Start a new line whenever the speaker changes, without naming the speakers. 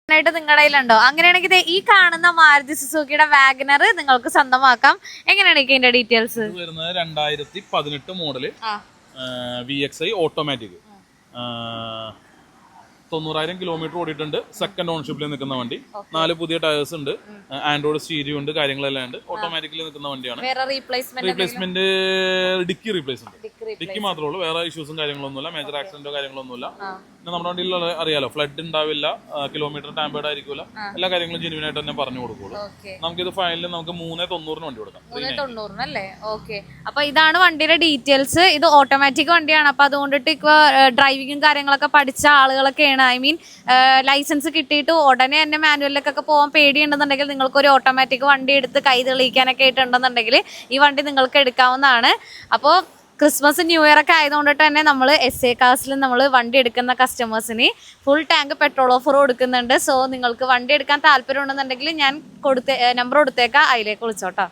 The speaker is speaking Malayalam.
ആയിട്ട് നിങ്ങളുടെ കയ്യിലുണ്ടോ? അങ്ങനെയാണെങ്കിൽ ഈ കാണുന്ന മാരുതി സുസുക്കിയുടെ വാഗനർ നിങ്ങൾക്ക് സ്വന്തമാക്കാം. എങ്ങനെയാണ് ഇതിന്റെ details?
2018 model VXI automatic, 90,000 kilometre ഓടിയിട്ടുണ്ട്. സെക്കൻഡ് ഓണർഷിപ്പിൽ നിൽക്കുന്ന വണ്ടി. 4 പുതിയ ടയേഴ്സ് ഉണ്ട്, ആൻഡ്രോയിഡ് സ്റ്റീരിയോ ഉണ്ട്, കാര്യങ്ങളെല്ലാം ഉണ്ട്. ഓട്ടോമാറ്റിക്കലി നിൽക്കുന്ന വണ്ടിയാണ്. റീപ്ലേസ്മെന്റ് ഡിക്കി ഡിക്കി മാത്രമേ ഉള്ളൂ, വേറെ ഇഷ്യൂസും കാര്യങ്ങളൊന്നുമില്ല, മേജർ ആക്സിഡന്റോ കാര്യങ്ങളൊന്നുമില്ല. പിന്നെ നമ്മുടെ വണ്ടിയിൽ അറിയാലോ, ഫ്ലഡ് ഉണ്ടാവില്ല, കിലോമീറ്റർ ടാമ്പേർഡ് ആയിരിക്കില്ല, എല്ലാ കാര്യങ്ങളും ജെന്യൂൻ ആയിട്ട് തന്നെ പറഞ്ഞു കൊടുക്കുള്ളൂ. നമുക്കിത് ഫൈനലിൽ നമുക്ക് 390 വണ്ടി കൊടുക്കാം.
390 അല്ലേ? ഓക്കെ. അപ്പൊ ഇതാണ് വണ്ടിയുടെ ഡീറ്റെയിൽസ്. ഇത് ഓട്ടോമാറ്റിക് വണ്ടിയാണ്. അപ്പൊ അതുകൊണ്ടിട്ട് ഇപ്പൊ ഡ്രൈവിംഗും കാര്യങ്ങളൊക്കെ പഠിച്ച ആളുകളൊക്കെ, ഐ മീൻ ലൈസൻസ് കിട്ടിയിട്ട് ഉടനെ തന്നെ മാനുവലിലേക്കൊക്കെ പോകാൻ പേടിയുണ്ടെന്നുണ്ടെങ്കിൽ നിങ്ങൾക്ക് ഒരു ഓട്ടോമാറ്റിക് വണ്ടി എടുത്ത് കൈ തെളിയിക്കാനൊക്കെ ആയിട്ടുണ്ടെന്നുണ്ടെങ്കിൽ ഈ വണ്ടി നിങ്ങൾക്ക് എടുക്കാവുന്നതാണ്. അപ്പോൾ ക്രിസ്മസ് ന്യൂ ഇയർ ഒക്കെ ആയതുകൊണ്ടിട്ട് തന്നെ നമ്മൾ SA കാസിൽ നമ്മൾ വണ്ടി എടുക്കുന്ന കസ്റ്റമേഴ്സിന് ഫുൾ ടാങ്ക് പെട്രോൾ ഓഫർ കൊടുക്കുന്നുണ്ട്. സോ നിങ്ങൾക്ക് വണ്ടി എടുക്കാൻ താല്പര്യം ഉണ്ടെന്നുണ്ടെങ്കിൽ ഞാൻ നമ്പർ കൊടുത്തേക്കാം, അതിലേക്ക് വിളിച്ചോട്ടോ.